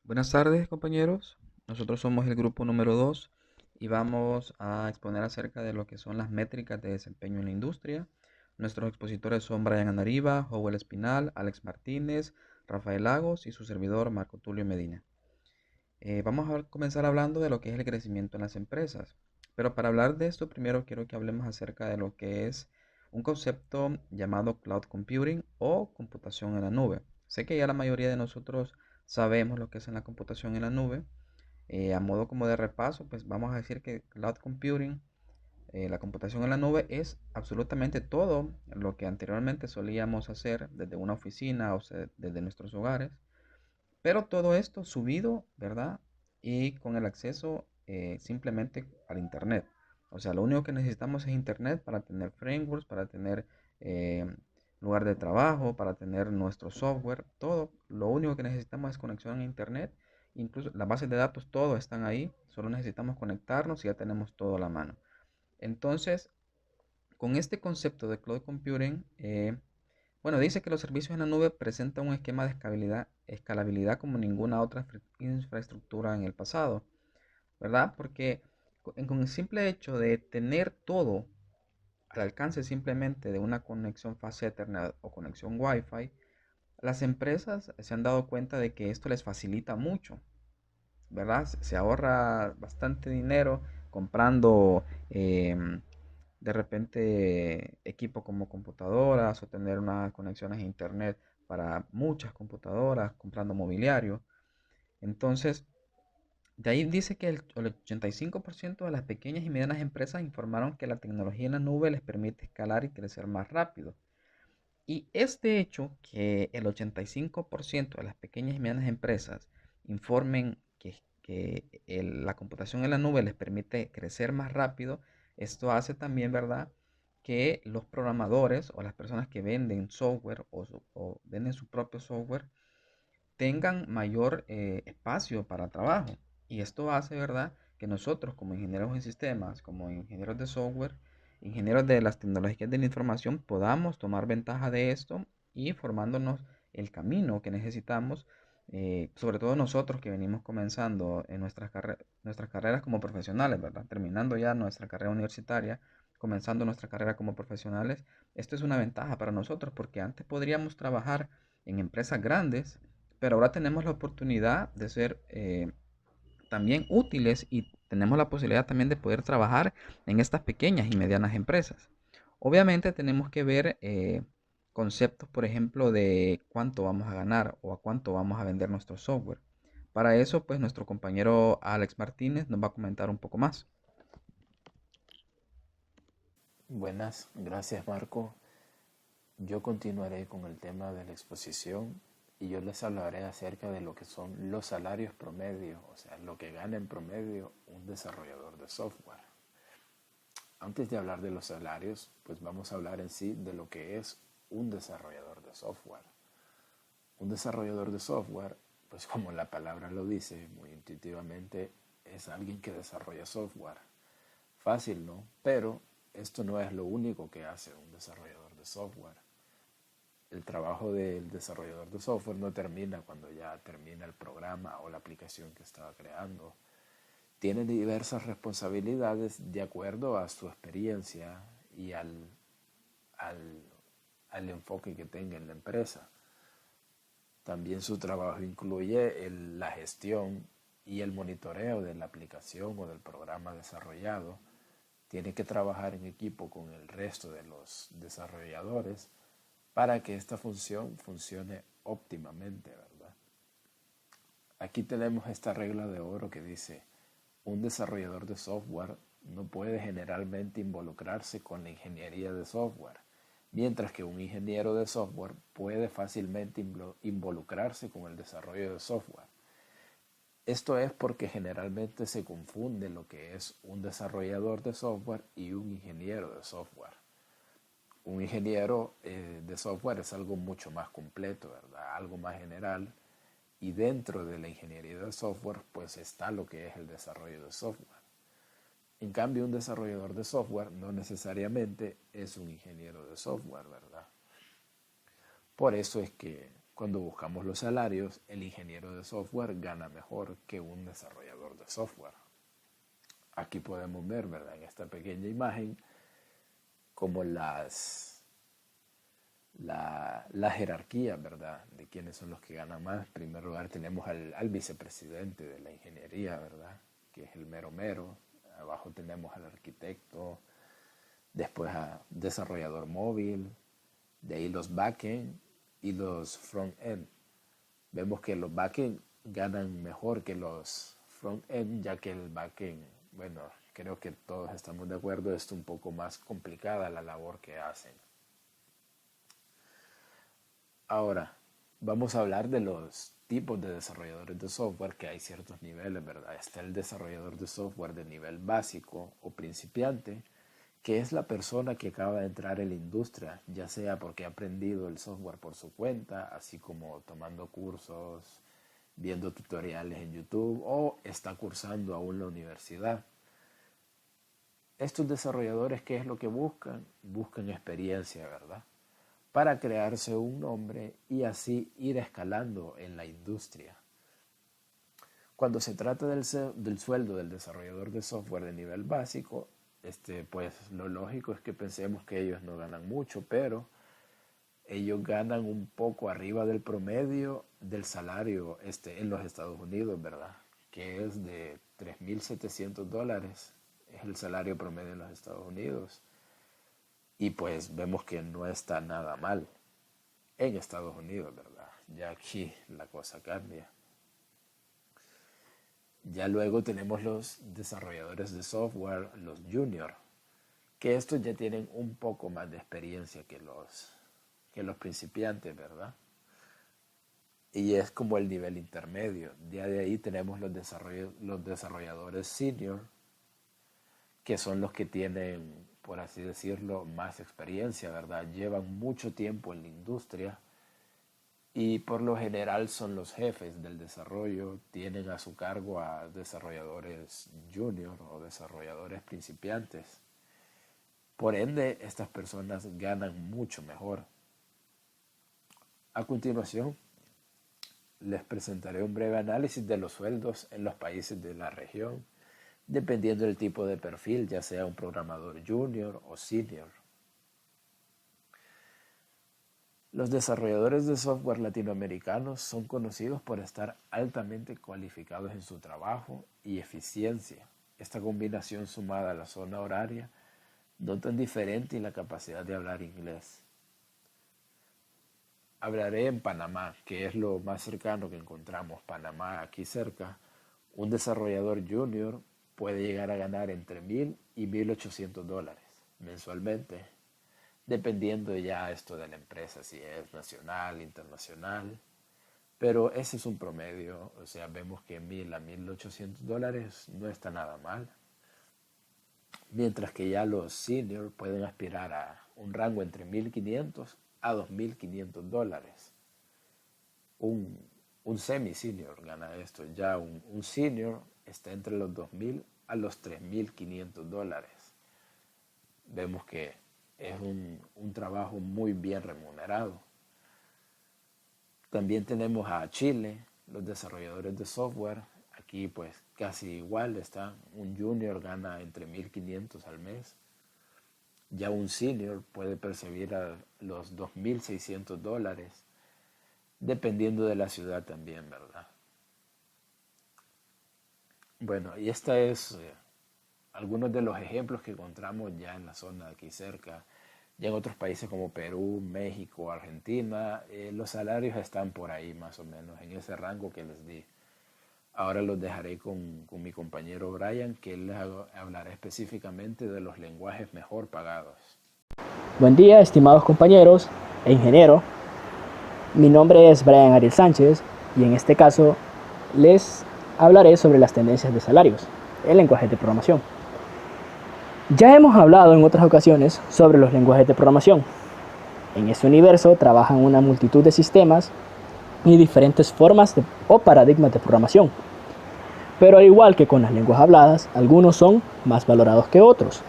Buenas tardes, compañeros. Nosotros somos el grupo número 2 y vamos a exponer acerca de lo que son las métricas de desempeño en la industria. Nuestros expositores son Brian Anariba, Howell Espinal, Alex Martínez, Rafael Lagos y su servidor Marco Tulio Medina. Vamos a comenzar hablando de lo que es el crecimiento en las empresas. Pero para hablar de esto, primero quiero que hablemos acerca de lo que es un concepto llamado cloud computing o computación en la nube. Sé que ya la mayoría de nosotros sabemos lo que es en la computación en la nube. A modo como de repaso, pues vamos a decir que cloud computing, la computación en la nube es absolutamente todo lo que anteriormente solíamos hacer desde una oficina o sea, desde nuestros hogares, pero todo esto subido, ¿verdad? Y con el acceso simplemente al Internet. O sea, lo único que necesitamos es Internet para tener frameworks, para tener eh, lugar de trabajo, para tener nuestro software, todo. Lo único que necesitamos es conexión a Internet. Incluso las bases de datos, todo están ahí. Solo necesitamos conectarnos y ya tenemos todo a la mano. Entonces, con este concepto de cloud computing, bueno, dice que los servicios en la nube presentan un esquema de escalabilidad como ninguna otra infraestructura en el pasado, ¿verdad? Porque con el simple hecho de tener todo al alcance simplemente de una conexión fast Ethernet o conexión Wi-Fi, las empresas se han dado cuenta de que esto les facilita mucho, ¿verdad? Se ahorra bastante dinero comprando de repente equipo como computadoras o tener unas conexiones a internet para muchas computadoras, comprando mobiliario. Entonces, de ahí dice que el 85% de las pequeñas y medianas empresas informaron que la tecnología en la nube les permite escalar y crecer más rápido. Y este hecho, que el 85% de las pequeñas y medianas empresas informen que la computación en la nube les permite crecer más rápido, esto hace también, ¿verdad?, que los programadores o las personas que venden software o venden su propio software tengan mayor espacio para trabajo. Y esto hace, ¿verdad?, que nosotros como ingenieros en sistemas, como ingenieros de software, ingenieros de las tecnologías de la información, podamos tomar ventaja de esto y formándonos el camino que necesitamos, sobre todo nosotros que venimos comenzando en nuestras carreras como profesionales, ¿verdad? Terminando ya nuestra carrera universitaria, comenzando nuestra carrera como profesionales, esto es una ventaja para nosotros porque antes podríamos trabajar en empresas grandes, pero ahora tenemos la oportunidad de ser también útiles y tenemos la posibilidad también de poder trabajar en estas pequeñas y medianas empresas. Obviamente tenemos que ver conceptos, por ejemplo, de cuánto vamos a ganar o a cuánto vamos a vender nuestro software. Para eso, pues nuestro compañero Alex Martínez nos va a comentar un poco más. Buenas, gracias Marco. Yo continuaré con el tema de la exposición y yo les hablaré acerca de lo que son los salarios promedio, o sea, lo que gana en promedio un desarrollador de software. Antes de hablar de los salarios, pues vamos a hablar en sí de lo que es un desarrollador de software. Un desarrollador de software, pues como la palabra lo dice muy intuitivamente, es alguien que desarrolla software. Fácil, ¿no? Pero esto no es lo único que hace un desarrollador de software. El trabajo del desarrollador de software no termina cuando ya termina el programa o la aplicación que estaba creando. Tiene diversas responsabilidades de acuerdo a su experiencia y al, al enfoque que tenga en la empresa. También su trabajo incluye la gestión y el monitoreo de la aplicación o del programa desarrollado. Tiene que trabajar en equipo con el resto de los desarrolladores para que esta función funcione óptimamente, ¿verdad? Aquí tenemos esta regla de oro que dice, un desarrollador de software no puede generalmente involucrarse con la ingeniería de software, mientras que un ingeniero de software puede fácilmente involucrarse con el desarrollo de software. Esto es porque generalmente se confunde lo que es un desarrollador de software y un ingeniero de software. Un ingeniero de software es algo mucho más completo, ¿verdad? Algo más general. Y dentro de la ingeniería de software, pues está lo que es el desarrollo de software. En cambio, un desarrollador de software no necesariamente es un ingeniero de software, ¿verdad? Por eso es que Cuando buscamos los salarios, el ingeniero de software gana mejor que un desarrollador de software. Aquí podemos ver, ¿verdad?, en esta pequeña imagen, como la jerarquía, ¿verdad?, de quiénes son los que ganan más. En primer lugar tenemos al vicepresidente de la ingeniería, ¿verdad?, que es el mero mero. Abajo tenemos al arquitecto, después a desarrollador móvil, de ahí los backend y los front-end. Vemos que los backend ganan mejor que los front-end, ya que el backend, bueno, creo que todos estamos de acuerdo, es un poco más complicada la labor que hacen. Ahora, vamos a hablar de los tipos de desarrolladores de software, que hay ciertos niveles, ¿verdad? Está el desarrollador de software de nivel básico o principiante, que es la persona que acaba de entrar en la industria, ya sea porque ha aprendido el software por su cuenta, así como tomando cursos, viendo tutoriales en YouTube, o está cursando aún la universidad. Estos desarrolladores, ¿qué es lo que buscan? Buscan experiencia, ¿verdad?, para crearse un nombre y así ir escalando en la industria. Cuando se trata del sueldo del desarrollador de software de nivel básico, pues lo lógico es que pensemos que ellos no ganan mucho, pero ellos ganan un poco arriba del promedio del salario en los Estados Unidos, ¿verdad?, que es de $3,700, es el salario promedio en los Estados Unidos. Y pues vemos que no está nada mal en Estados Unidos, ¿verdad? Ya aquí la cosa cambia. Ya luego tenemos los desarrolladores de software, los junior, que estos ya tienen un poco más de experiencia que los principiantes, ¿verdad? Y es como el nivel intermedio. Ya de ahí tenemos los desarrolladores senior, que son los que tienen, por así decirlo, más experiencia, ¿verdad? Llevan mucho tiempo en la industria y por lo general son los jefes del desarrollo, tienen a su cargo a desarrolladores junior o desarrolladores principiantes. Por ende, estas personas ganan mucho mejor. A continuación, les presentaré un breve análisis de los sueldos en los países de la región, dependiendo del tipo de perfil, ya sea un programador junior o senior. Los desarrolladores de software latinoamericanos son conocidos por estar altamente cualificados en su trabajo y eficiencia. Esta combinación, sumada a la zona horaria, no tan diferente, y la capacidad de hablar inglés. Hablaré en Panamá, que es lo más cercano que encontramos. Panamá, aquí cerca, un desarrollador junior puede llegar a ganar entre $1,000 y $1,800 mensualmente, dependiendo ya esto de la empresa, si es nacional, internacional. Pero ese es un promedio, o sea, vemos que $1,000 a $1,800 no está nada mal. Mientras que ya los senior pueden aspirar a un rango entre $1,500 a $2,500. Un semi-senior gana esto. Ya un senior está entre los $2,000 a los $3,500. Vemos que es un trabajo muy bien remunerado. También tenemos a Chile, los desarrolladores de software. Aquí pues casi igual está. Un junior gana entre $1,500 al mes. Ya un senior puede percibir a los $2,600, dependiendo de la ciudad también, ¿verdad? Bueno, y esta es algunos de los ejemplos que encontramos ya en la zona de aquí cerca. Ya en otros países como Perú, México, Argentina, los salarios están por ahí más o menos, en ese rango que les di. Ahora los dejaré con mi compañero Brian, que él les hablará específicamente de los lenguajes mejor pagados. Buen día, estimados compañeros e ingeniero. Mi nombre es Brian Ariel Sánchez y en este caso les hablaré sobre las tendencias de salarios en lenguajes de programación. Ya hemos hablado en otras ocasiones sobre los lenguajes de programación. En este universo trabajan una multitud de sistemas y diferentes formas o paradigmas de programación. Pero al igual que con las lenguas habladas, algunos son más valorados que otros.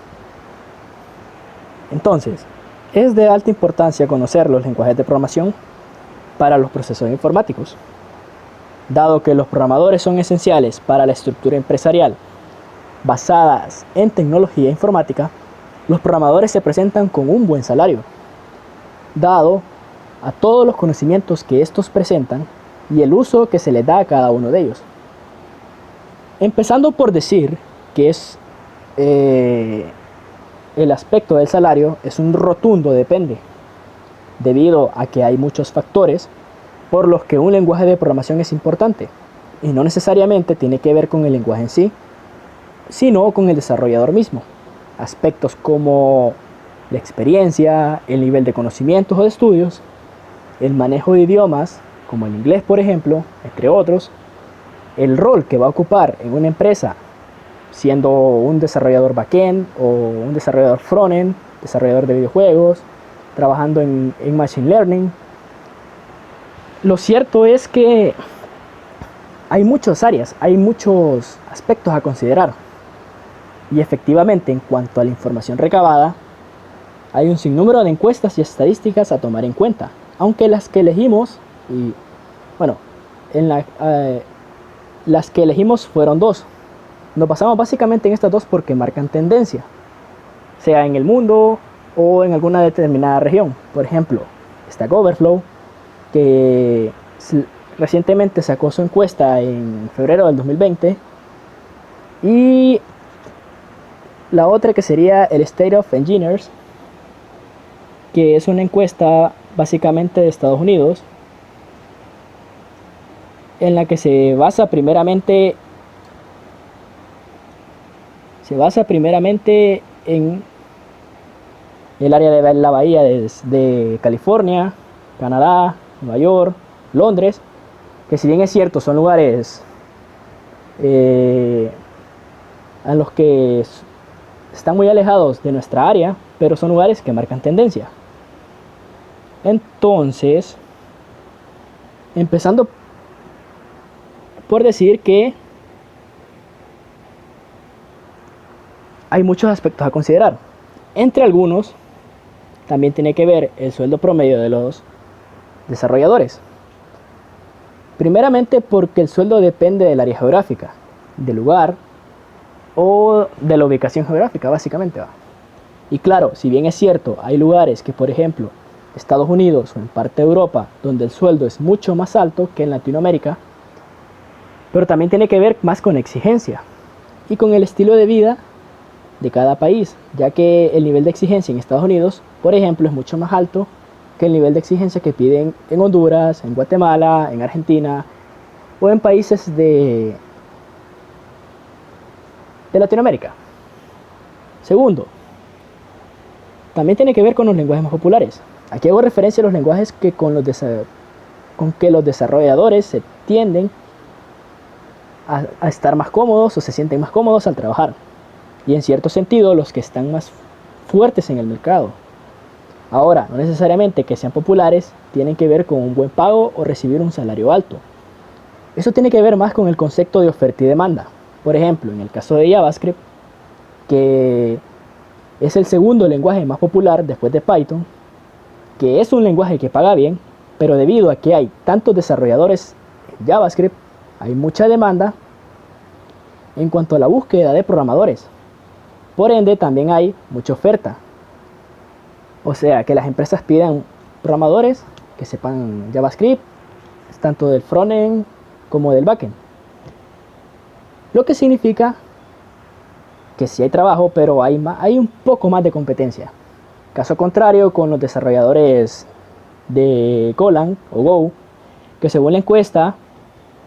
Entonces, es de alta importancia conocer los lenguajes de programación, para los procesos informáticos. Dado que los programadores son esenciales para la estructura empresarial basadas en tecnología informática, los programadores se presentan con un buen salario, dado a todos los conocimientos que estos presentan y el uso que se les da a cada uno de ellos. Empezando por decir que el aspecto del salario es un rotundo depende, debido a que hay muchos factores por los que un lenguaje de programación es importante, y no necesariamente tiene que ver con el lenguaje en sí, sino con el desarrollador mismo. Aspectos como la experiencia, el nivel de conocimientos o de estudios, el manejo de idiomas, como el inglés por ejemplo, entre otros, el rol que va a ocupar en una empresa, siendo un desarrollador backend o un desarrollador frontend, desarrollador de videojuegos, trabajando en machine learning. Lo cierto es que hay muchas áreas, hay muchos aspectos a considerar. Y efectivamente, en cuanto a la información recabada, hay un sinnúmero de encuestas y estadísticas a tomar en cuenta. Aunque las que elegimos, las que elegimos fueron dos. Nos basamos básicamente en estas dos porque marcan tendencia, sea en el mundo o en alguna determinada región. Por ejemplo, Stack Overflow, que recientemente sacó su encuesta en febrero del 2020, y la otra que sería el State of Engineers, que es una encuesta básicamente de Estados Unidos, en la que se basa primeramente en el área de la bahía de California, Canadá, Nueva York, Londres, que si bien es cierto son lugares a los que están muy alejados de nuestra área, pero son lugares que marcan tendencia. Entonces, empezando por decir que hay muchos aspectos a considerar. Entre algunos, también tiene que ver el sueldo promedio de los desarrolladores. Primeramente porque el sueldo depende del área geográfica, del lugar o de la ubicación geográfica, básicamente. Y claro, si bien es cierto, hay lugares que, por ejemplo, Estados Unidos o en parte de Europa, donde el sueldo es mucho más alto que en Latinoamérica, pero también tiene que ver más con exigencia y con el estilo de vida de cada país, ya que el nivel de exigencia en Estados Unidos, por ejemplo, es mucho más alto que el nivel de exigencia que piden en Honduras, en Guatemala, en Argentina o en países de Latinoamérica. Segundo, también tiene que ver con los lenguajes más populares. Aquí hago referencia a los lenguajes que con que los desarrolladores se tienden a estar más cómodos o se sienten más cómodos al trabajar. Y en cierto sentido, los que están más fuertes en el mercado. Ahora, no necesariamente que sean populares tienen que ver con un buen pago o recibir un salario alto. Eso tiene que ver más con el concepto de oferta y demanda. Por ejemplo, en el caso de JavaScript, que es el segundo lenguaje más popular después de Python, que es un lenguaje que paga bien, pero debido a que hay tantos desarrolladores en JavaScript, hay mucha demanda en cuanto a la búsqueda de programadores. Por ende, también hay mucha oferta. O sea, que las empresas pidan programadores que sepan JavaScript, tanto del frontend como del backend. Lo que significa que sí hay trabajo, pero hay un poco más de competencia. Caso contrario con los desarrolladores de Golang o Go, que según la encuesta,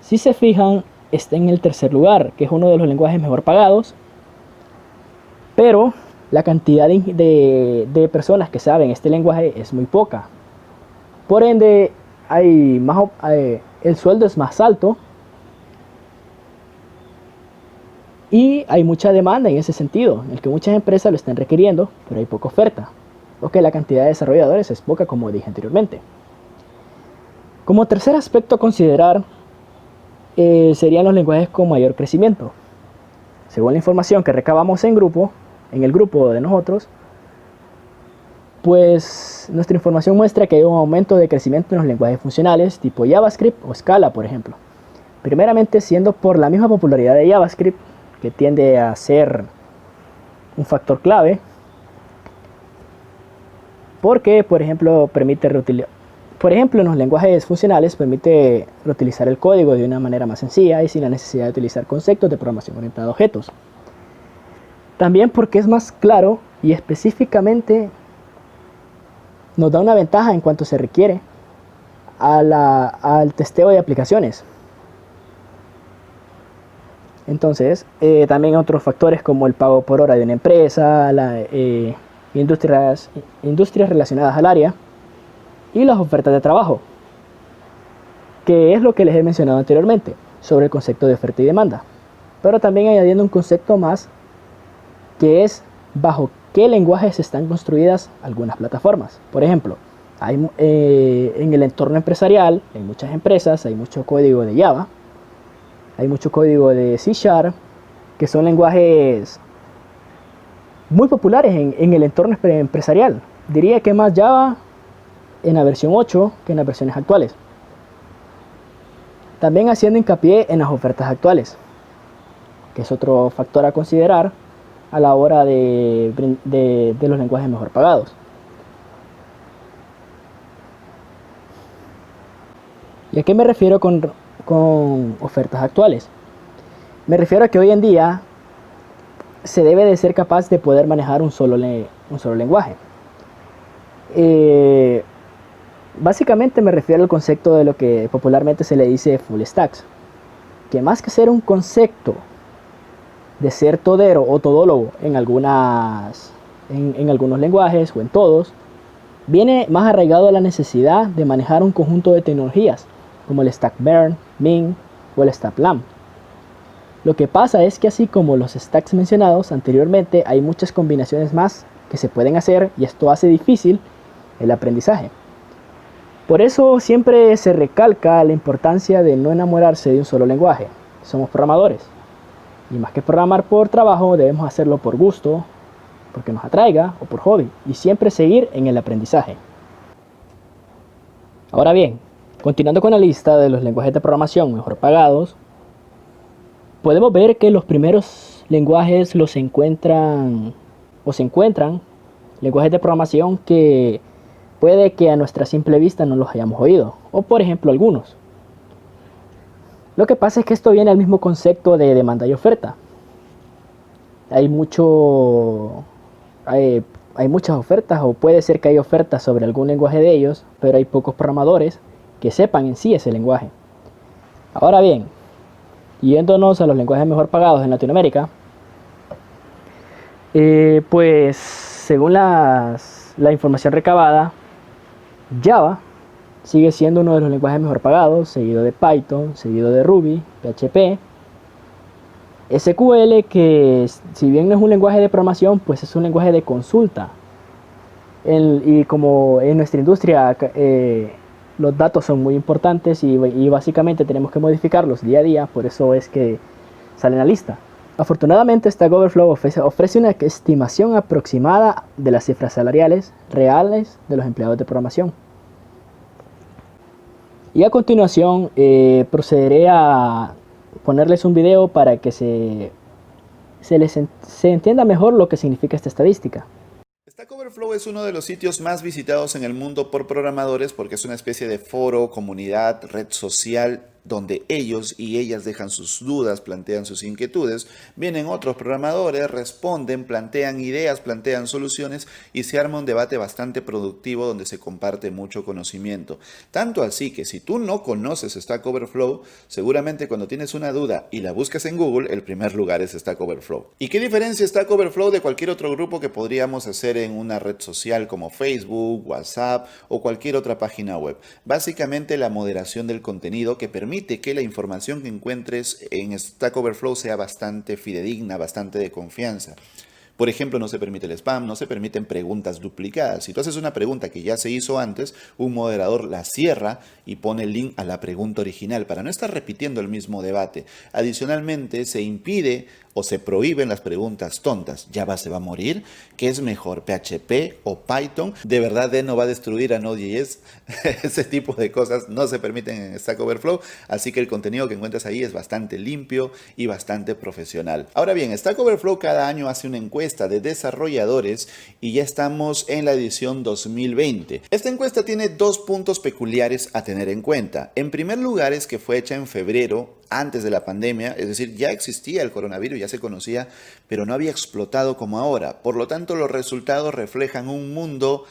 si se fijan, está en el tercer lugar, que es uno de los lenguajes mejor pagados, pero la cantidad de personas que saben este lenguaje es muy poca. Por ende, el sueldo es más alto y hay mucha demanda en ese sentido, en el que muchas empresas lo están requiriendo, pero hay poca oferta, o que la cantidad de desarrolladores es poca, como dije anteriormente. Como tercer aspecto a considerar serían los lenguajes con mayor crecimiento. Según la información que recabamos en el grupo de nosotros, pues nuestra información muestra que hay un aumento de crecimiento en los lenguajes funcionales tipo JavaScript o Scala, por ejemplo. Primeramente, siendo por la misma popularidad de JavaScript, que tiende a ser un factor clave, porque, por ejemplo, en los lenguajes funcionales permite reutilizar el código de una manera más sencilla y sin la necesidad de utilizar conceptos de programación orientada a objetos. También porque es más claro y específicamente nos da una ventaja en cuanto se requiere al testeo de aplicaciones. Entonces, también otros factores como el pago por hora de una empresa, industrias relacionadas al área y las ofertas de trabajo, que es lo que les he mencionado anteriormente sobre el concepto de oferta y demanda, pero también añadiendo un concepto más, que es bajo qué lenguajes están construidas algunas plataformas. Por ejemplo, en el entorno empresarial, en muchas empresas hay mucho código de Java, hay mucho código de C#, que son lenguajes muy populares en el entorno empresarial. Diría que más Java en la versión 8 que en las versiones actuales. También haciendo hincapié en las ofertas actuales, que es otro factor a considerar a la hora de los lenguajes mejor pagados. ¿Y a qué me refiero con ofertas actuales? Me refiero a que hoy en día se debe de ser capaz de poder manejar un solo lenguaje. Básicamente me refiero al concepto de lo que popularmente se le dice full stacks, que más que ser un concepto de ser todero o todólogo en algunos lenguajes o en todos, viene más arraigado a la necesidad de manejar un conjunto de tecnologías como el stack burn, min o el stack lam. Lo que pasa es que así como los stacks mencionados anteriormente, hay muchas combinaciones más que se pueden hacer y esto hace difícil el aprendizaje. Por eso siempre se recalca la importancia de no enamorarse de un solo lenguaje. Somos programadores y más que programar por trabajo debemos hacerlo por gusto, porque nos atraiga o por hobby y siempre seguir en el aprendizaje. Ahora bien, continuando con la lista de los lenguajes de programación mejor pagados, podemos ver que los primeros lenguajes se encuentran lenguajes de programación que puede que a nuestra simple vista no los hayamos oído, o por ejemplo algunos. Lo que pasa es que esto viene al mismo concepto de demanda y oferta. Hay muchas ofertas, o puede ser que hay ofertas sobre algún lenguaje de ellos, pero hay pocos programadores que sepan en sí ese lenguaje. Ahora bien, yéndonos a los lenguajes mejor pagados en Latinoamérica, pues según la información recabada, Java sigue siendo uno de los lenguajes mejor pagados, seguido de Python, seguido de Ruby, PHP, SQL, que si bien no es un lenguaje de programación, pues es un lenguaje de consulta. Y como en nuestra industria los datos son muy importantes y básicamente tenemos que modificarlos día a día, por eso es que sale en la lista. Afortunadamente, Stack Overflow ofrece una estimación aproximada de las cifras salariales reales de los empleados de programación. Y a continuación procederé a ponerles un video para que se entienda mejor lo que significa esta estadística. Stack Overflow es uno de los sitios más visitados en el mundo por programadores porque es una especie de foro, comunidad, red social donde ellos y ellas dejan sus dudas, plantean sus inquietudes, vienen otros programadores, responden, plantean ideas, plantean soluciones y se arma un debate bastante productivo donde se comparte mucho conocimiento. Tanto así que si tú no conoces Stack Overflow, seguramente cuando tienes una duda y la buscas en Google, el primer lugar es Stack Overflow. ¿Y qué diferencia Stack Overflow de cualquier otro grupo que podríamos hacer en una red social como Facebook, WhatsApp o cualquier otra página web? Básicamente la moderación del contenido que permite que la información que encuentres en Stack Overflow sea bastante fidedigna, bastante de confianza. Por ejemplo, no se permite el spam, no se permiten preguntas duplicadas. Si tú haces una pregunta que ya se hizo antes, un moderador la cierra y pone el link a la pregunta original para no estar repitiendo el mismo debate. Adicionalmente, se impide o se prohíben las preguntas tontas. ¿Java se va a morir? ¿Qué es mejor, PHP o Python? ¿De verdad Deno va a destruir a Node.js? Ese tipo de cosas no se permiten en Stack Overflow, así que el contenido que encuentras ahí es bastante limpio y bastante profesional. Ahora bien, Stack Overflow cada año hace una encuesta de desarrolladores y ya estamos en la edición 2020. Esta encuesta tiene dos puntos peculiares a tener en cuenta. En primer lugar es que fue hecha en febrero, antes de la pandemia, es decir, ya existía el coronavirus, ya se conocía, pero no había explotado como ahora. Por lo tanto, los resultados reflejan un mundo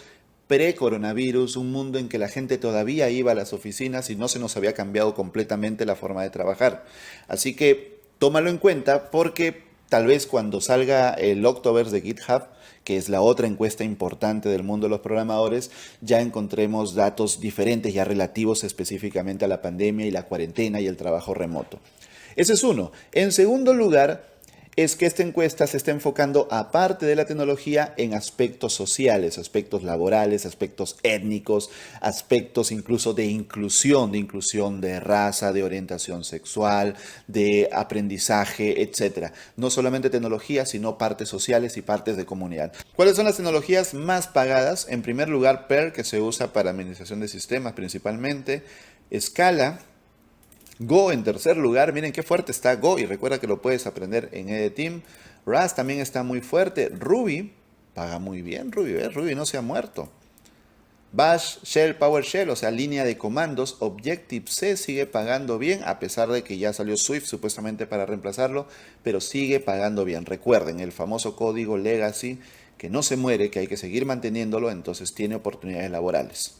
pre-coronavirus, un mundo en que la gente todavía iba a las oficinas y no se nos había cambiado completamente la forma de trabajar. Así que tómalo en cuenta porque tal vez cuando salga el Octoverse de GitHub, que es la otra encuesta importante del mundo de los programadores, ya encontremos datos diferentes, ya relativos específicamente a la pandemia y la cuarentena y el trabajo remoto. Ese es uno. En segundo lugar, es que esta encuesta se está enfocando, aparte de la tecnología, en aspectos sociales, aspectos laborales, aspectos étnicos, aspectos incluso de inclusión de raza, de orientación sexual, de aprendizaje, etc. No solamente tecnología, sino partes sociales y partes de comunidad. ¿Cuáles son las tecnologías más pagadas? En primer lugar, Perl, que se usa para administración de sistemas principalmente, Scala, Go en tercer lugar, miren qué fuerte está Go y recuerda que lo puedes aprender en EDTeam. Rust también está muy fuerte. Ruby, paga muy bien Ruby, ¿ves? Ruby no se ha muerto. Bash, Shell, PowerShell, o sea, línea de comandos. Objective-C sigue pagando bien, a pesar de que ya salió Swift supuestamente para reemplazarlo, pero sigue pagando bien. Recuerden, el famoso código legacy, que no se muere, que hay que seguir manteniéndolo, entonces tiene oportunidades laborales.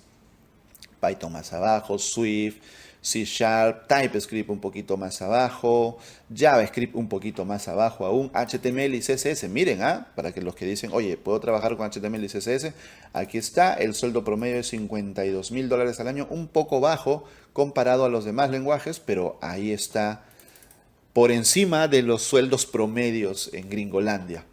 Python más abajo, Swift, C Sharp, TypeScript un poquito más abajo, JavaScript un poquito más abajo aún, HTML y CSS. Miren, para que los que dicen, oye, ¿puedo trabajar con HTML y CSS? Aquí está, el sueldo promedio es $52,000 al año, un poco bajo comparado a los demás lenguajes, pero ahí está, por encima de los sueldos promedios en Gringolandia.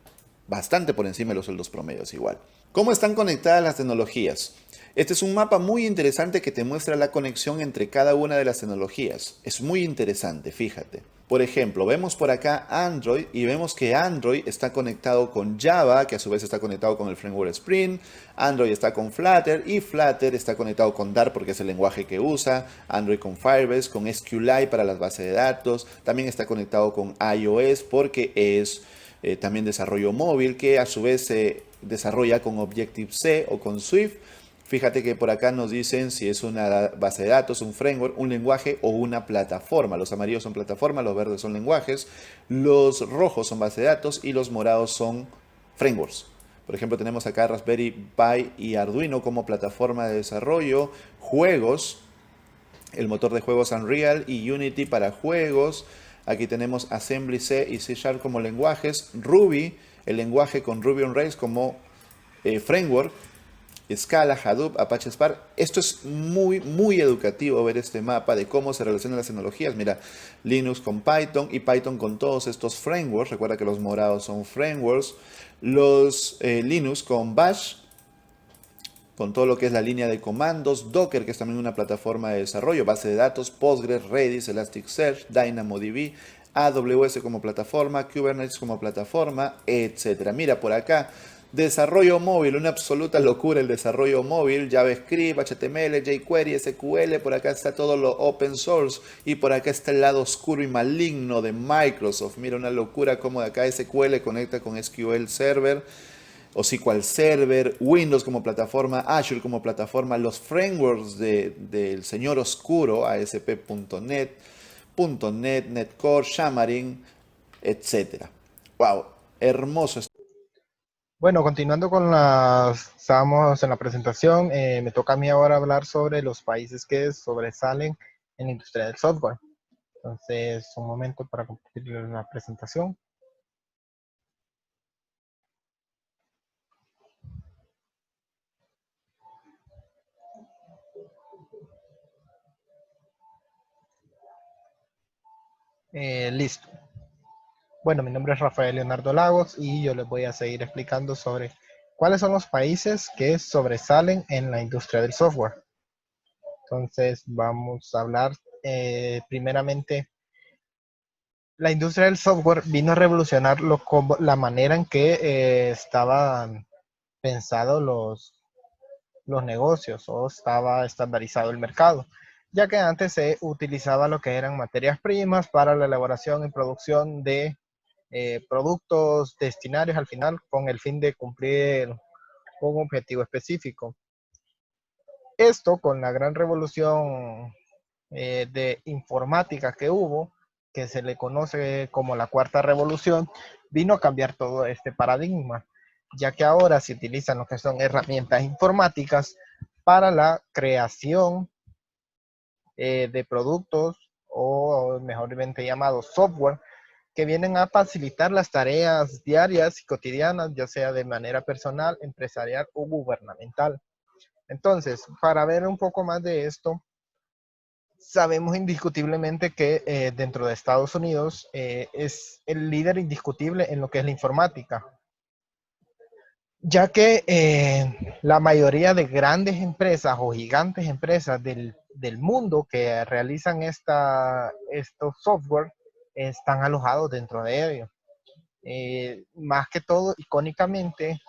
Bastante por encima de los sueldos promedios igual. ¿Cómo están conectadas las tecnologías? Este es un mapa muy interesante que te muestra la conexión entre cada una de las tecnologías. Es muy interesante, fíjate. Por ejemplo, vemos por acá Android y vemos que Android está conectado con Java, que a su vez está conectado con el framework Spring. Android está con Flutter y Flutter está conectado con Dart porque es el lenguaje que usa. Android con Firebase, con SQLite para las bases de datos. También está conectado con iOS porque es también desarrollo móvil que a su vez se desarrolla con Objective-C o con Swift. Fíjate que por acá nos dicen si es una base de datos, un framework, un lenguaje o una plataforma. Los amarillos son plataformas, los verdes son lenguajes, los rojos son base de datos y los morados son frameworks. Por ejemplo, tenemos acá Raspberry Pi y Arduino como plataforma de desarrollo, juegos, el motor de juegos Unreal y Unity para juegos. Aquí tenemos Assembly C y C Sharp como lenguajes, Ruby, el lenguaje con Ruby on Rails como framework, Scala, Hadoop, Apache Spark. Esto es muy educativo ver este mapa de cómo se relacionan las tecnologías. Mira, Linux con Python y Python con todos estos frameworks. Recuerda que los morados son frameworks. Los Linux con Bash, con todo lo que es la línea de comandos. Docker, que es también una plataforma de desarrollo. Base de datos, Postgres, Redis, Elasticsearch, DynamoDB. AWS como plataforma, Kubernetes como plataforma, etc. Mira por acá. Desarrollo móvil, una absoluta locura el desarrollo móvil, JavaScript, HTML, jQuery, SQL, por acá está todo lo open source y por acá está el lado oscuro y maligno de Microsoft. Mira, una locura como de acá SQL conecta con SQL Server o SQL Server, Windows como plataforma, Azure como plataforma, los frameworks del señor oscuro, ASP.NET, .NET, Netcore, Xamarin, etc. Wow, hermoso. Bueno, continuando con estábamos en la presentación, me toca a mí ahora hablar sobre los países que sobresalen en la industria del software. Entonces, un momento para compartir la presentación. Listo. Bueno, mi nombre es Rafael Leonardo Lagos y yo les voy a seguir explicando sobre cuáles son los países que sobresalen en la industria del software. Entonces, vamos a hablar primeramente la industria del software vino a revolucionar la manera en que estaban pensados los negocios o estaba estandarizado el mercado, ya que antes se utilizaba lo que eran materias primas para la elaboración y producción de productos destinarios al final con el fin de cumplir un objetivo específico. Esto con la gran revolución de informática que hubo, que se le conoce como la cuarta revolución, vino a cambiar todo este paradigma, ya que ahora se utilizan lo que son herramientas informáticas para la creación de productos o mejormente llamados software que vienen a facilitar las tareas diarias y cotidianas, ya sea de manera personal, empresarial o gubernamental. Entonces, para ver un poco más de esto, sabemos indiscutiblemente que dentro de Estados Unidos es el líder indiscutible en lo que es la informática, ya que la mayoría de grandes empresas o gigantes empresas del mundo que realizan estos software están alojados dentro de ellos. Más que todo, icónicamente,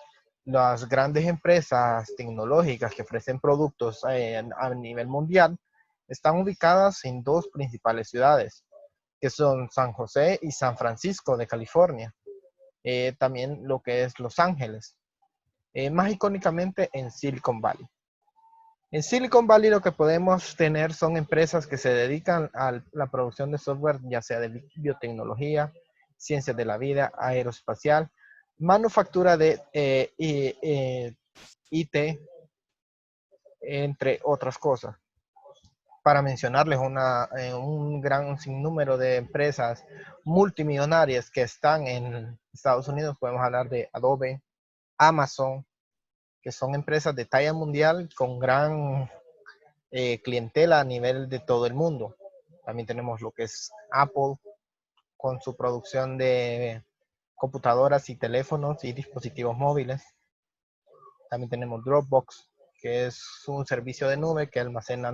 las grandes empresas tecnológicas que ofrecen productos a nivel mundial están ubicadas en dos principales ciudades, que son San José y San Francisco de California. También lo que es Los Ángeles. Más icónicamente en Silicon Valley. En Silicon Valley lo que podemos tener son empresas que se dedican a la producción de software, ya sea de biotecnología, ciencias de la vida, aeroespacial, manufactura de IT, entre otras cosas. Para mencionarles un gran sinnúmero de empresas multimillonarias que están en Estados Unidos, podemos hablar de Adobe, Amazon, que son empresas de talla mundial con gran clientela a nivel de todo el mundo. También tenemos lo que es Apple con su producción de computadoras y teléfonos y dispositivos móviles. También tenemos Dropbox, que es un servicio de nube que almacena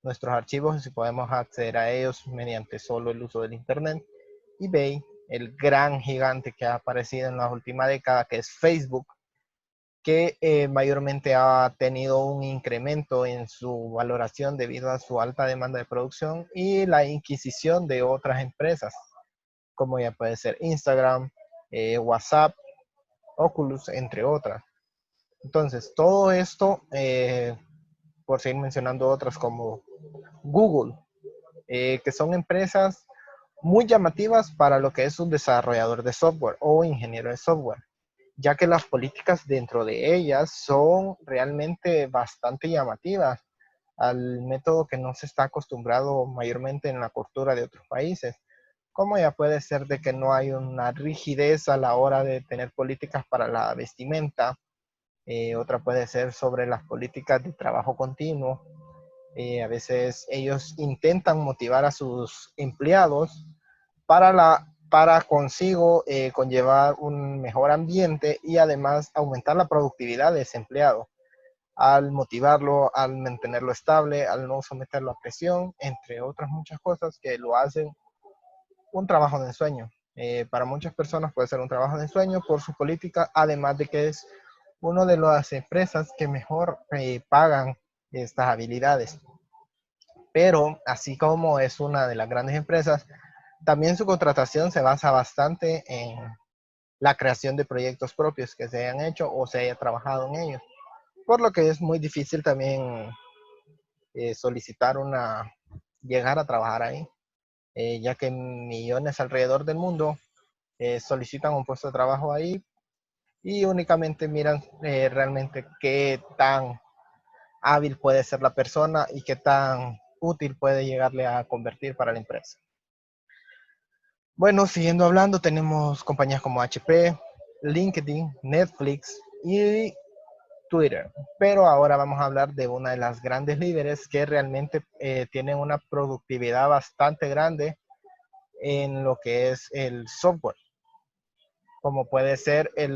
nuestros archivos y podemos acceder a ellos mediante solo el uso del Internet. eBay, el gran gigante que ha aparecido en la última década, que es Facebook, que mayormente ha tenido un incremento en su valoración debido a su alta demanda de producción y la adquisición de otras empresas, como ya puede ser Instagram, WhatsApp, Oculus, entre otras. Entonces, todo esto, por seguir mencionando otras como Google, que son empresas muy llamativas para lo que es un desarrollador de software o ingeniero de software, ya que las políticas dentro de ellas son realmente bastante llamativas al método que no se está acostumbrado mayormente en la cultura de otros países, como ya puede ser de que no hay una rigidez a la hora de tener políticas para la vestimenta, otra puede ser sobre las políticas de trabajo continuo. A veces ellos intentan motivar a sus empleados para consigo conllevar un mejor ambiente y además aumentar la productividad de ese empleado al motivarlo, al mantenerlo estable, al no someterlo a presión, entre otras muchas cosas que lo hacen un trabajo de ensueño. Para muchas personas puede ser un trabajo de ensueño por su política, además de que es una de las empresas que mejor pagan estas habilidades. Pero así como es una de las grandes empresas, también su contratación se basa bastante en la creación de proyectos propios que se hayan hecho o se haya trabajado en ellos. Por lo que es muy difícil también solicitar llegar a trabajar ahí, ya que millones alrededor del mundo solicitan un puesto de trabajo ahí y únicamente miran realmente qué tan hábil puede ser la persona y qué tan útil puede llegarle a convertir para la empresa. Bueno, siguiendo hablando, tenemos compañías como HP, LinkedIn, Netflix y Twitter. Pero ahora vamos a hablar de una de las grandes líderes que realmente tienen una productividad bastante grande en lo que es el software, como puede ser el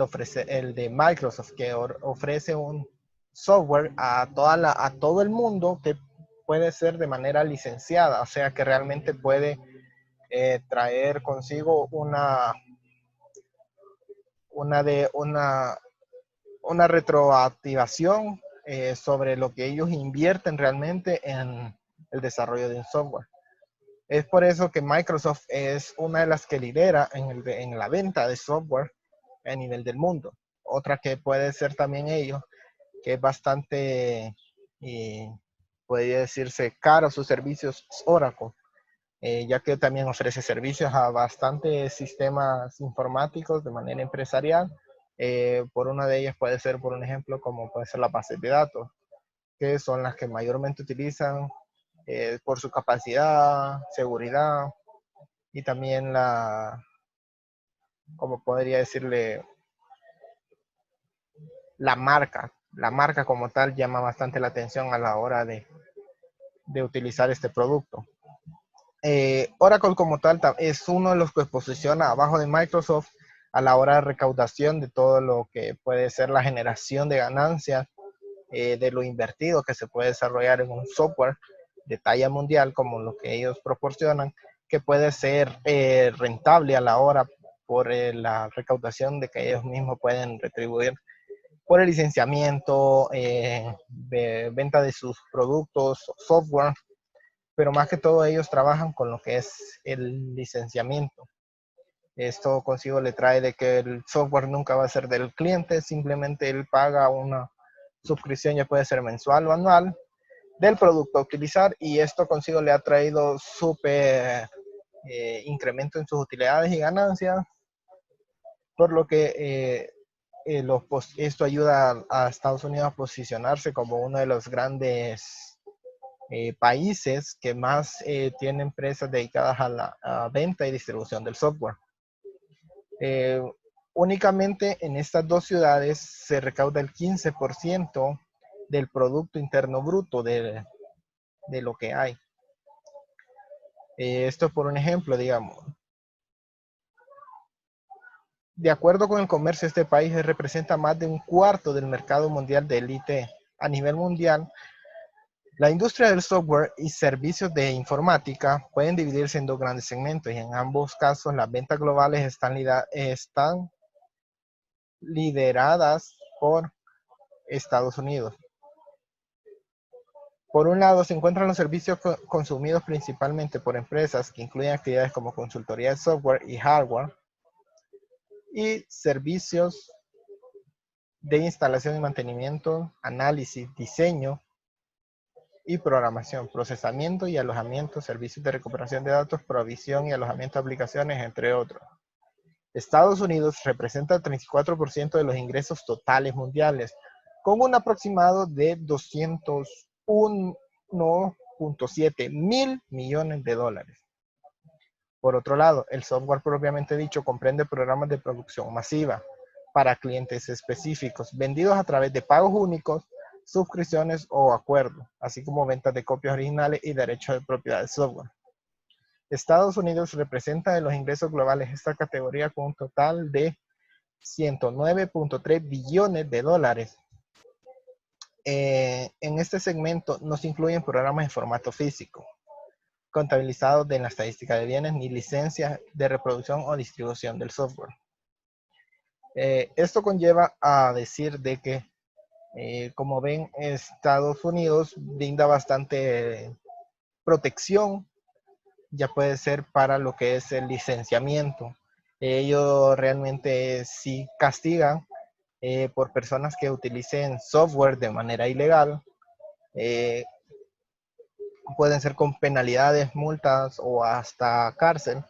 de Microsoft, que ofrece un software a todo el mundo que puede ser de manera licenciada, o sea que realmente puede traer consigo una, de, una retroactivación sobre lo que ellos invierten realmente en el desarrollo de un software. Es por eso que Microsoft es una de las que lidera en la venta de software a nivel del mundo. Otra que puede ser también ellos, que es bastante, podría decirse, caro sus servicios, es Oracle, ya que también ofrece servicios a bastantes sistemas informáticos de manera empresarial. Por una de ellas puede ser, por un ejemplo, como puede ser las bases de datos, que son las que mayormente utilizan por su capacidad, seguridad y también como podría decirle, la marca. La marca como tal llama bastante la atención a la hora de utilizar este producto. Oracle como tal es uno de los que posiciona abajo de Microsoft a la hora de recaudación de todo lo que puede ser la generación de ganancias de lo invertido que se puede desarrollar en un software de talla mundial como lo que ellos proporcionan, que puede ser rentable a la hora por la recaudación de que ellos mismos pueden retribuir por el licenciamiento, venta de sus productos, software, pero más que todo ellos trabajan con lo que es el licenciamiento. Esto consigo le trae de que el software nunca va a ser del cliente, simplemente él paga una suscripción, ya puede ser mensual o anual, del producto a utilizar, y esto consigo le ha traído súper incremento en sus utilidades y ganancias, por lo que esto ayuda a Estados Unidos a posicionarse como uno de los grandes países que más tiene empresas dedicadas a la venta y distribución del software. Únicamente en estas dos ciudades se recauda el 15% del Producto Interno Bruto de lo que hay. Esto por un ejemplo, digamos. De acuerdo con el comercio, este país representa más de un cuarto del mercado mundial del IT. A nivel mundial, la industria del software y servicios de informática pueden dividirse en dos grandes segmentos, y en ambos casos las ventas globales están lideradas por Estados Unidos. Por un lado, se encuentran los servicios consumidos principalmente por empresas que incluyen actividades como consultoría de software y hardware, y servicios de instalación y mantenimiento, análisis, diseño y programación, procesamiento y alojamiento, servicios de recuperación de datos, provisión y alojamiento de aplicaciones, entre otros. Estados Unidos representa el 34% de los ingresos totales mundiales, con un aproximado de 201.7 mil millones de dólares. Por otro lado, el software propiamente dicho comprende programas de producción masiva para clientes específicos, vendidos a través de pagos únicos, suscripciones o acuerdos, así como ventas de copias originales y derechos de propiedad del software. Estados Unidos representa de los ingresos globales esta categoría con un total de 109.3 billones de dólares. En este segmento no se incluyen programas en formato físico, contabilizados en la estadística de bienes, ni licencias de reproducción o distribución del software. Esto conlleva a decir de que, como ven, Estados Unidos brinda bastante protección, ya puede ser para lo que es el licenciamiento. Ellos realmente sí castigan por personas que utilicen software de manera ilegal. Pueden ser con penalidades, multas o hasta cárcel.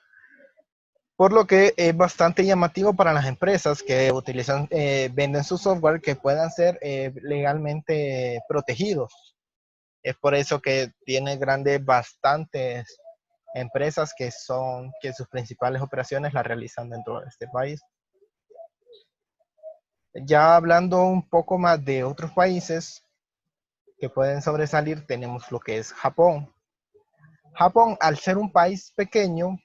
Por lo que es bastante llamativo para las empresas que utilizan, venden su software, que puedan ser legalmente protegidos. Es por eso que tiene bastantes empresas que sus principales operaciones las realizan dentro de este país. Ya hablando un poco más de otros países que pueden sobresalir, tenemos lo que es Japón. Japón, al ser un país pequeño,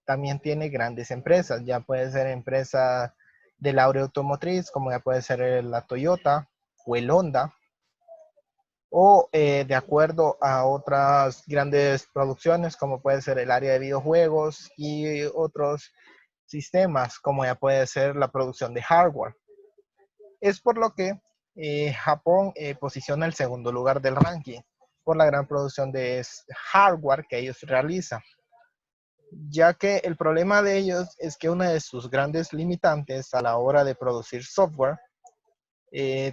también tiene grandes empresas. Ya puede ser empresas del área automotriz, como ya puede ser la Toyota o el Honda, o de acuerdo a otras grandes producciones como puede ser el área de videojuegos y otros sistemas como ya puede ser la producción de hardware. Es por lo que Japón posiciona el segundo lugar del ranking por la gran producción de hardware que ellos realizan, ya que el problema de ellos es que una de sus grandes limitantes a la hora de producir software,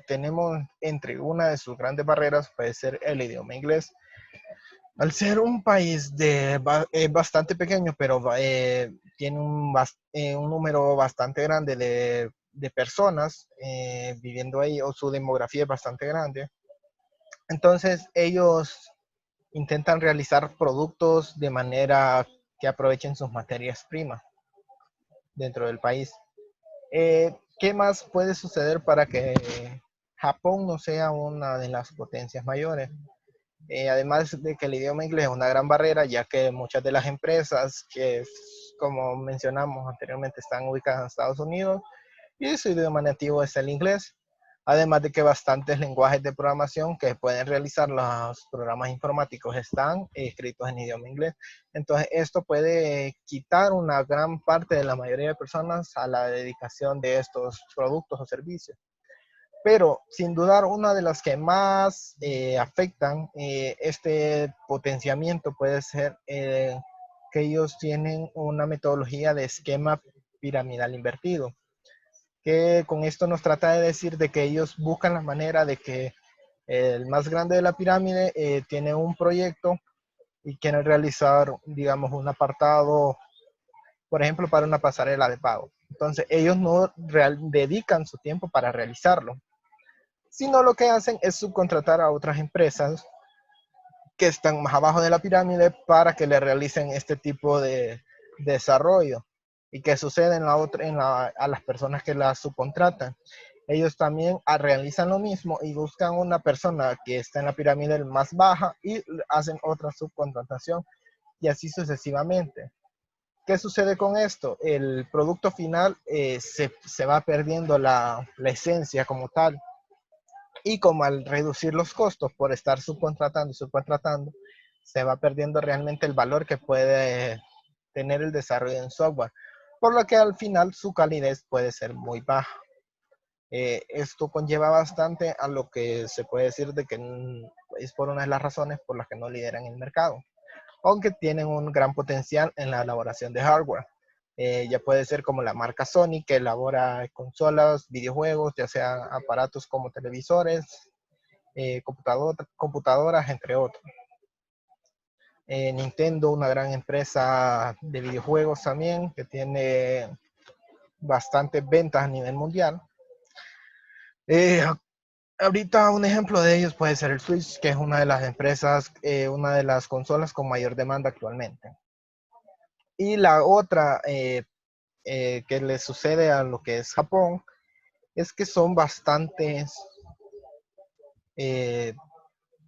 tenemos entre una de sus grandes barreras puede ser el idioma inglés. Al ser un país bastante pequeño, pero tiene un número bastante grande de personas viviendo ahí, o su demografía es bastante grande, entonces ellos intentan realizar productos de manera que aprovechen sus materias primas dentro del país. ¿Qué más puede suceder para que Japón no sea una de las potencias mayores? Además de que el idioma inglés es una gran barrera, ya que muchas de las empresas que, como mencionamos anteriormente, están ubicadas en Estados Unidos y su idioma nativo es el inglés. Además de que bastantes lenguajes de programación que pueden realizar los programas informáticos están escritos en idioma inglés. Entonces, esto puede quitar una gran parte de la mayoría de personas a la dedicación de estos productos o servicios. Pero sin dudar, una de las que más afectan este potenciamiento puede ser que ellos tienen una metodología de esquema piramidal invertido, que con esto nos trata de decir de que ellos buscan la manera de que el más grande de la pirámide tiene un proyecto y quiere realizar, digamos, un apartado, por ejemplo, para una pasarela de pago. Entonces, ellos no dedican su tiempo para realizarlo, sino lo que hacen es subcontratar a otras empresas que están más abajo de la pirámide para que le realicen este tipo de desarrollo. ¿Y qué sucede a las personas que la subcontratan? Ellos también realizan lo mismo y buscan una persona que está en la pirámide más baja y hacen otra subcontratación y así sucesivamente. ¿Qué sucede con esto? El producto final se va perdiendo la esencia como tal. Y como al reducir los costos por estar subcontratando y subcontratando, se va perdiendo realmente el valor que puede tener el desarrollo en software, por lo que al final su calidez puede ser muy baja. Esto conlleva bastante a lo que se puede decir de que es por una de las razones por las que no lideran el mercado, aunque tienen un gran potencial en la elaboración de hardware. Ya puede ser como la marca Sony, que elabora consolas, videojuegos, ya sean aparatos como televisores, computadoras, entre otros. Nintendo, una gran empresa de videojuegos también, que tiene bastantes ventas a nivel mundial. Eh, Ahorita un ejemplo de ellos puede ser el Switch, que es una de las empresas, una de las consolas con mayor demanda actualmente. Y la otra que le sucede a lo que es Japón es que son bastantes, eh,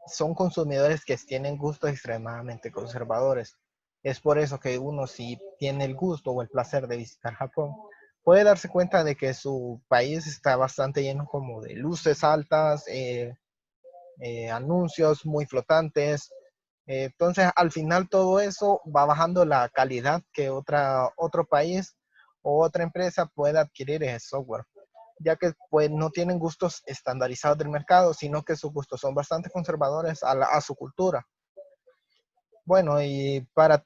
son consumidores que tienen gustos extremadamente conservadores. Es por eso que uno, si tiene el gusto o el placer de visitar Japón, puede darse cuenta de que su país está bastante lleno como de luces altas, anuncios muy flotantes. Entonces, al final todo eso va bajando la calidad que otro país o otra empresa pueda adquirir ese software, ya que pues no tienen gustos estandarizados del mercado, sino que sus gustos son bastante conservadores a su cultura. Bueno, y para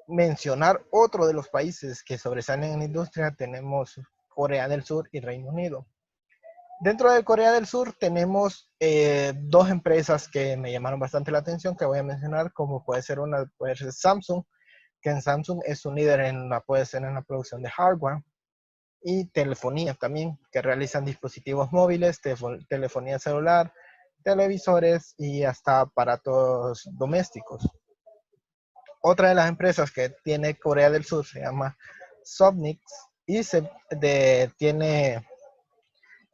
mencionar otro de los países que sobresalen en la industria, tenemos Corea del Sur y Reino Unido. Dentro de Corea del Sur tenemos dos empresas que me llamaron bastante la atención, que voy a mencionar, como puede ser Samsung, que en Samsung es un líder puede ser en la producción de hardware, y telefonía también, que realizan dispositivos móviles, telefonía celular, televisores y hasta aparatos domésticos. Otra de las empresas que tiene Corea del Sur se llama Sofnix y se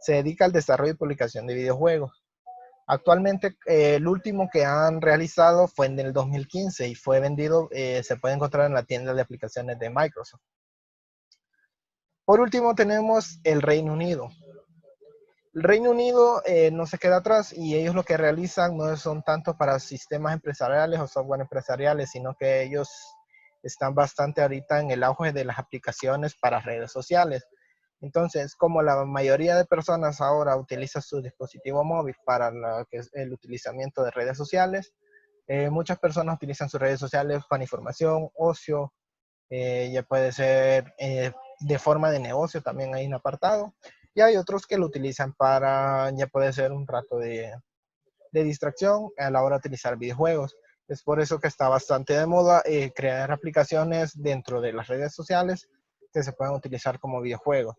dedica al desarrollo y publicación de videojuegos. Actualmente, el último que han realizado fue en el 2015 y fue vendido, se puede encontrar en la tienda de aplicaciones de Microsoft. Por último, tenemos el Reino Unido. El Reino Unido no se queda atrás y ellos lo que realizan no son tanto para sistemas empresariales o software empresariales, sino que ellos están bastante ahorita en el auge de las aplicaciones para redes sociales. Entonces, como la mayoría de personas ahora utiliza su dispositivo móvil para que es el utilizamiento de redes sociales, muchas personas utilizan sus redes sociales para información, ocio, ya puede ser de forma de negocio, también hay un apartado. Y hay otros que lo utilizan para, ya puede ser un rato de distracción a la hora de utilizar videojuegos. Es por eso que está bastante de moda crear aplicaciones dentro de las redes sociales que se puedan utilizar como videojuegos.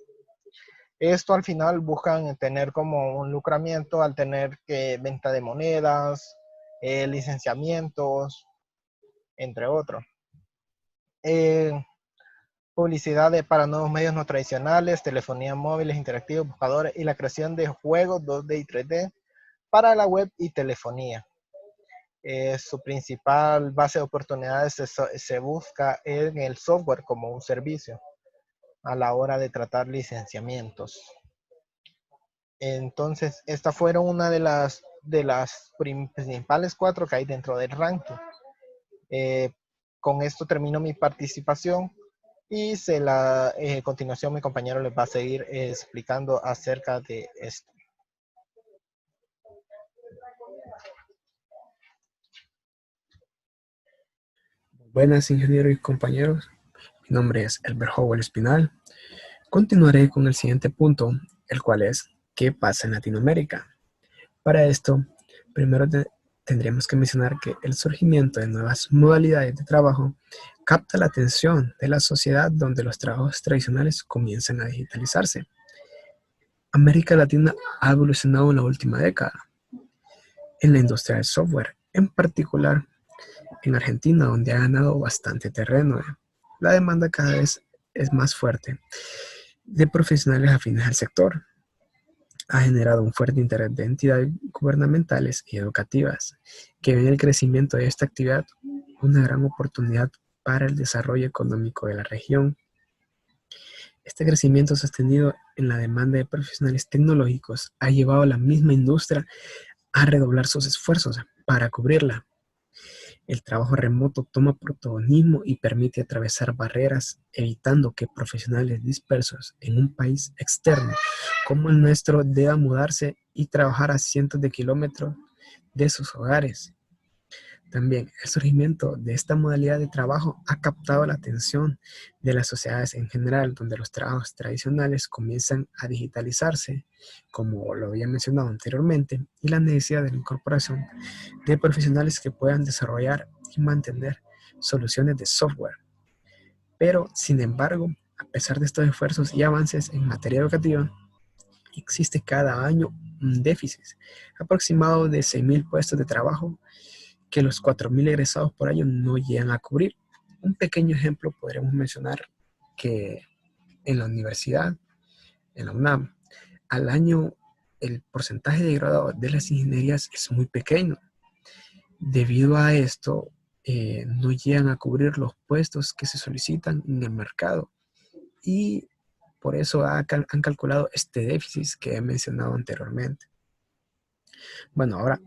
Esto al final buscan tener como un lucramiento al tener venta de monedas, licenciamientos, entre otros. Eh, Publicidad para nuevos medios no tradicionales, telefonía móviles interactivos, buscadores y la creación de juegos 2D y 3D para la web y telefonía. Su principal base de oportunidades se busca en el software como un servicio a la hora de tratar licenciamientos. Entonces, estas fueron una de las principales 4 que hay dentro del ranking. Con esto termino mi participación y a continuación mi compañero les va a seguir explicando acerca de esto. Buenas, ingenieros y compañeros. Mi nombre es Elber Howell Espinal. Continuaré con el siguiente punto, el cual es ¿qué pasa en Latinoamérica? Para esto, primero tendríamos que mencionar que el surgimiento de nuevas modalidades de trabajo capta la atención de la sociedad donde los trabajos tradicionales comienzan a digitalizarse. América Latina ha evolucionado en la última década en la industria del software, en particular en Argentina, donde ha ganado bastante terreno. La demanda cada vez es más fuerte de profesionales afines al sector. Ha generado un fuerte interés de entidades gubernamentales y educativas que ven el crecimiento de esta actividad una gran oportunidad para el desarrollo económico de la región. Este crecimiento sostenido en la demanda de profesionales tecnológicos ha llevado a la misma industria a redoblar sus esfuerzos para cubrirla. El trabajo remoto toma protagonismo y permite atravesar barreras, evitando que profesionales dispersos en un país externo como el nuestro deban mudarse y trabajar a cientos de kilómetros de sus hogares. También el surgimiento de esta modalidad de trabajo ha captado la atención de las sociedades en general, donde los trabajos tradicionales comienzan a digitalizarse, como lo había mencionado anteriormente, y la necesidad de la incorporación de profesionales que puedan desarrollar y mantener soluciones de software. Pero, sin embargo, a pesar de estos esfuerzos y avances en materia educativa, existe cada año un déficit aproximado de 6,000 puestos de trabajo que los 4,000 egresados por año no llegan a cubrir. Un pequeño ejemplo podremos mencionar que en la universidad, en la UNAM, al año el porcentaje de graduados de las ingenierías es muy pequeño. Debido a esto, no llegan a cubrir los puestos que se solicitan en el mercado y por eso han calculado este déficit que he mencionado anteriormente. Bueno, ahora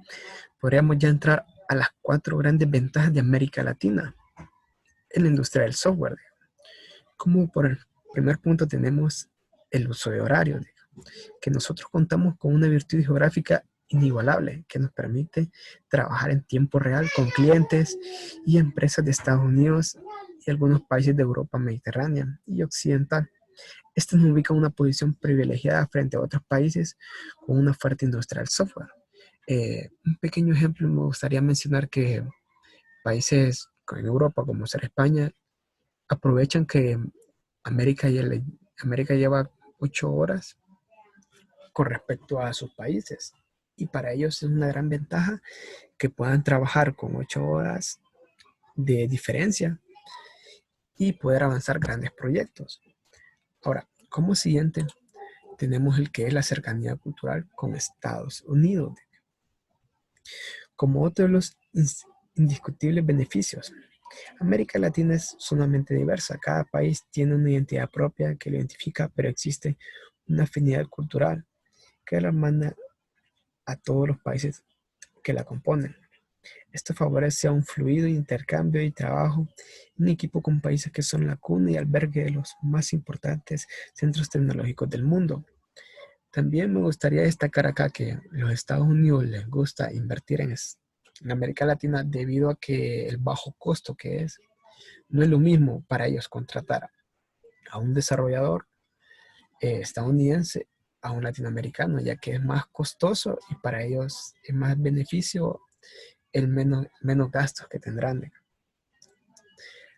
podríamos ya entrar a las 4 grandes ventajas de América Latina en la industria del software. Como por el primer punto tenemos el uso de horarios, que nosotros contamos con una virtud geográfica inigualable que nos permite trabajar en tiempo real con clientes y empresas de Estados Unidos y algunos países de Europa mediterránea y occidental. Esto nos ubica en una posición privilegiada frente a otros países con una fuerte industria del software. Un pequeño ejemplo, me gustaría mencionar que países en Europa, como ser España, aprovechan que América lleva 8 horas con respecto a sus países. Y para ellos es una gran ventaja que puedan trabajar con 8 horas de diferencia y poder avanzar grandes proyectos. Ahora, como siguiente, tenemos el que es la cercanía cultural con Estados Unidos. Como otro de los indiscutibles beneficios, América Latina es sumamente diversa. Cada país tiene una identidad propia que lo identifica, pero existe una afinidad cultural que la hermana a todos los países que la componen. Esto favorece a un fluido intercambio y trabajo en equipo con países que son la cuna y albergue de los más importantes centros tecnológicos del mundo. También me gustaría destacar acá que los Estados Unidos les gusta invertir en América Latina debido a que el bajo costo que es, no es lo mismo para ellos contratar a un desarrollador estadounidense a un latinoamericano, ya que es más costoso y para ellos es más beneficio el menos gastos que tendrán.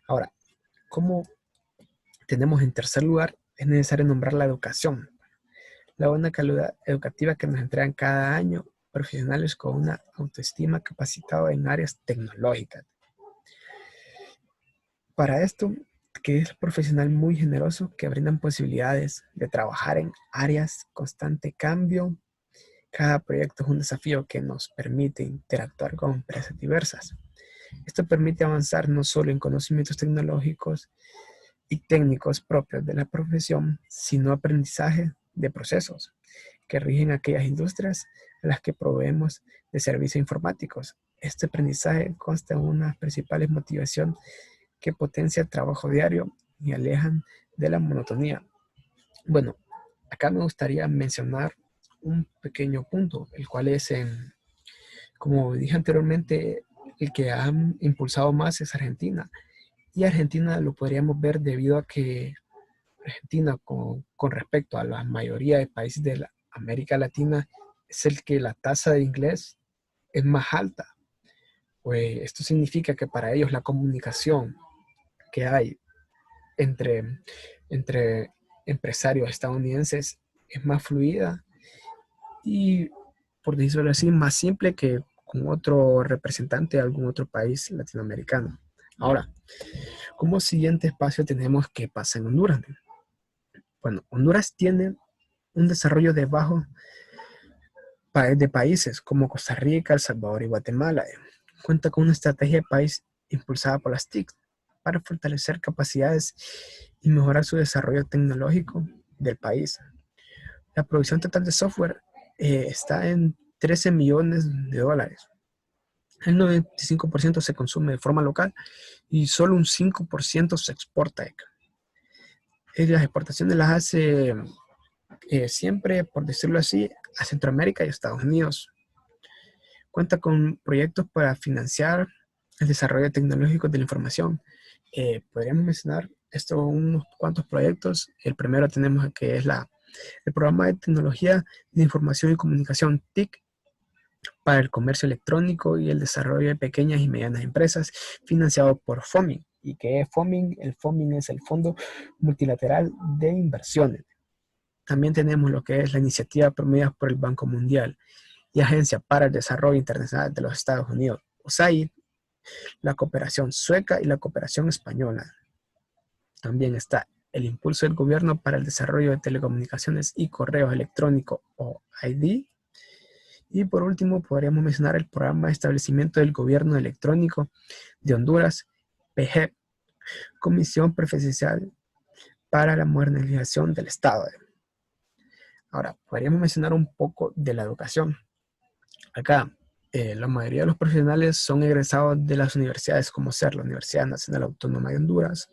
Ahora, como tenemos en tercer lugar, es necesario nombrar la educación. La buena calidad educativa que nos entregan cada año profesionales con una autoestima capacitada en áreas tecnológicas. Para esto, que es profesional muy generoso que brindan posibilidades de trabajar en áreas constante cambio. Cada proyecto es un desafío que nos permite interactuar con empresas diversas. Esto permite avanzar no solo en conocimientos tecnológicos y técnicos propios de la profesión, sino aprendizaje de procesos que rigen aquellas industrias a las que proveemos de servicios informáticos. Este aprendizaje consta en una principal motivación que potencia el trabajo diario y alejan de la monotonía. Bueno, acá me gustaría mencionar un pequeño punto, el cual es, como dije anteriormente, el que ha impulsado más es Argentina. Y Argentina lo podríamos ver debido a que Argentina, con respecto a la mayoría de países de la América Latina, es el que la tasa de inglés es más alta. Pues esto significa que para ellos la comunicación que hay entre empresarios estadounidenses es más fluida y, por decirlo así, más simple que con otro representante de algún otro país latinoamericano. Ahora, como siguiente espacio tenemos qué pasa en Honduras. Bueno, Honduras tiene un desarrollo de países como Costa Rica, El Salvador y Guatemala. Cuenta con una estrategia de país impulsada por las TIC para fortalecer capacidades y mejorar su desarrollo tecnológico del país. La producción total de software está en 13 millones de dólares. El 95% se consume de forma local y solo un 5% se exporta. Las exportaciones las hace siempre, por decirlo así, a Centroamérica y Estados Unidos. Cuenta con proyectos para financiar el desarrollo tecnológico de la información. Podríamos mencionar unos cuantos proyectos. El primero tenemos que es el programa de tecnología de información y comunicación TIC para el comercio electrónico y el desarrollo de pequeñas y medianas empresas, financiado por FOMIN. ¿Y qué es FOMIN? El FOMIN es el Fondo Multilateral de Inversiones. También tenemos lo que es la iniciativa promovida por el Banco Mundial y Agencia para el Desarrollo Internacional de los Estados Unidos, USAID, la cooperación sueca y la cooperación española. También está el impulso del gobierno para el desarrollo de telecomunicaciones y correos electrónicos o ID. Y por último podríamos mencionar el programa de establecimiento del gobierno electrónico de Honduras, PGEP, Comisión Presidencial para la Modernización del Estado. Ahora, podríamos mencionar un poco de la educación. Acá, la mayoría de los profesionales son egresados de las universidades como ser la Universidad Nacional Autónoma de Honduras,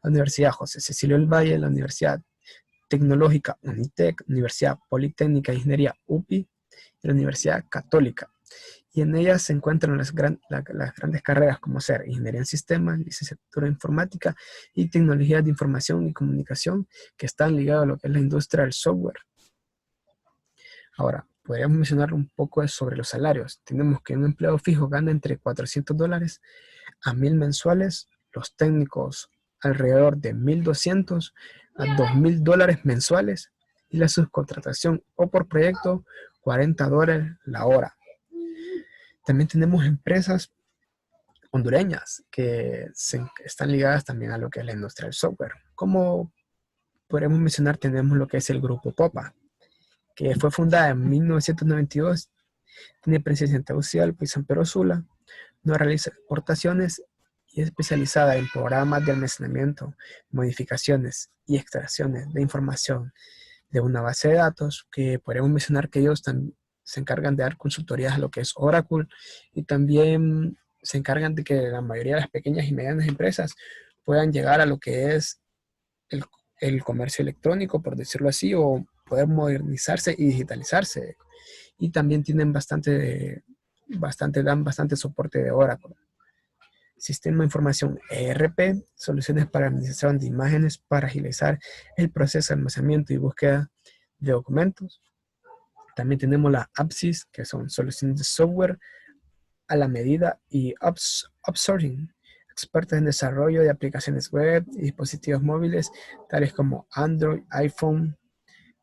la Universidad José Cecilio del Valle, la Universidad Tecnológica UNITEC, Universidad Politécnica de Ingeniería UPI y la Universidad Católica. Y en ellas se encuentran las grandes carreras como ser Ingeniería en Sistemas, Licenciatura en Informática y Tecnologías de Información y Comunicación, que están ligadas a lo que es la industria del software. Ahora, podríamos mencionar un poco sobre los salarios. Tenemos que un empleado fijo gana entre $400 a $1,000 mensuales, los técnicos alrededor de $1,200 a $2,000 mensuales y la subcontratación o por proyecto $40 la hora. También tenemos empresas hondureñas que están ligadas también a lo que es la industria del software. Como podemos mencionar, tenemos lo que es el Grupo Popa, que fue fundada en 1992, tiene presencia en Tegucigalpa y San Pedro Sula, no realiza exportaciones y es especializada en programas de almacenamiento, modificaciones y extracciones de información de una base de datos, que podemos mencionar que ellos se encargan de dar consultorías a lo que es Oracle y también se encargan de que la mayoría de las pequeñas y medianas empresas puedan llegar a lo que es el, el comercio electrónico, por decirlo así, o poder modernizarse y digitalizarse. Y también tienen dan bastante soporte de Oracle. Sistema de información ERP, soluciones para administración de imágenes para agilizar el proceso de almacenamiento y búsqueda de documentos. También tenemos la AppSys, que son soluciones de software a la medida, y Upsorting, expertos en desarrollo de aplicaciones web y dispositivos móviles, tales como Android, iPhone.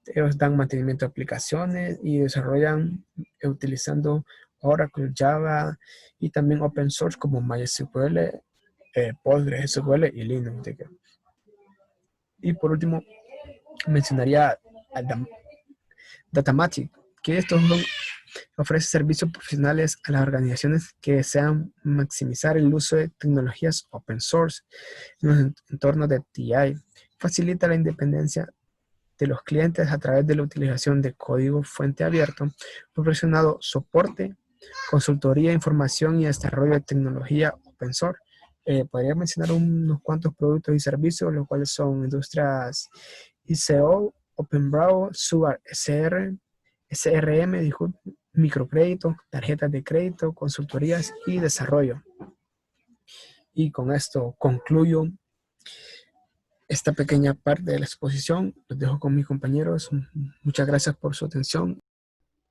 Ellos dan mantenimiento de aplicaciones y desarrollan utilizando Oracle, Java y también open source como MySQL, PostgreSQL y Linux. Y por último, mencionaría a Datamatic, que estos ofrece servicios profesionales a las organizaciones que desean maximizar el uso de tecnologías open source en los entornos de TI. Facilita la independencia de los clientes a través de la utilización de código fuente abierto, proporcionando soporte, consultoría, información y desarrollo de tecnología open source. Podría mencionar unos cuantos productos y servicios, los cuales son industrias ICO, OpenBraw, Subar SRM, microcrédito, tarjetas de crédito, consultorías y desarrollo. Y con esto concluyo esta pequeña parte de la exposición. Los dejo con mis compañeros. Muchas gracias por su atención.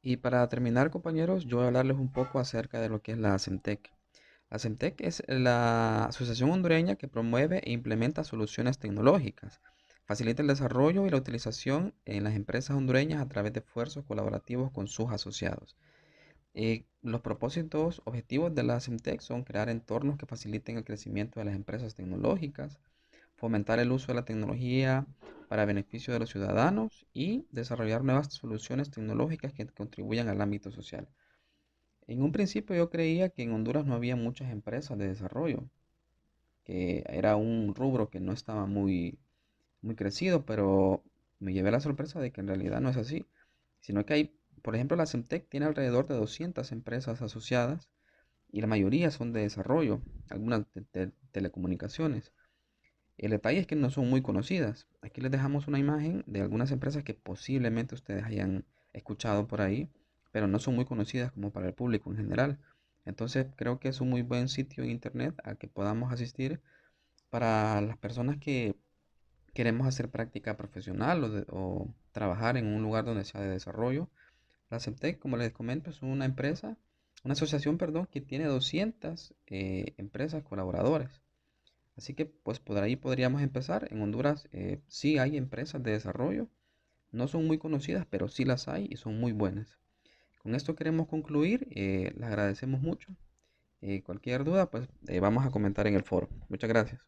Y para terminar, compañeros, yo voy a hablarles un poco acerca de lo que es la CEMTEC. La CEMTEC es la asociación hondureña que promueve e implementa soluciones tecnológicas, facilita el desarrollo y la utilización en las empresas hondureñas a través de esfuerzos colaborativos con sus asociados. Los propósitos objetivos de la CEMTEC son crear entornos que faciliten el crecimiento de las empresas tecnológicas, fomentar el uso de la tecnología para beneficio de los ciudadanos y desarrollar nuevas soluciones tecnológicas que contribuyan al ámbito social. En un principio yo creía que en Honduras no había muchas empresas de desarrollo, que era un rubro que no estaba muy crecido, pero me llevé la sorpresa de que en realidad no es así, sino que hay, por ejemplo, la Semtec tiene alrededor de 200 empresas asociadas y la mayoría son de desarrollo, algunas de telecomunicaciones. El detalle es que no son muy conocidas. Aquí les dejamos una imagen de algunas empresas que posiblemente ustedes hayan escuchado por ahí, pero no son muy conocidas como para el público en general. Entonces creo que es un muy buen sitio en internet al que podamos asistir para las personas que queremos hacer práctica profesional o trabajar en un lugar donde sea de desarrollo. La CEPTEC, como les comento, es una empresa, una asociación, perdón, que tiene 200 empresas colaboradoras. Así que pues por ahí podríamos empezar. En Honduras sí hay empresas de desarrollo. No son muy conocidas, pero sí las hay y son muy buenas. Con esto queremos concluir. Les agradecemos mucho. Cualquier duda, pues vamos a comentar en el foro. Muchas gracias.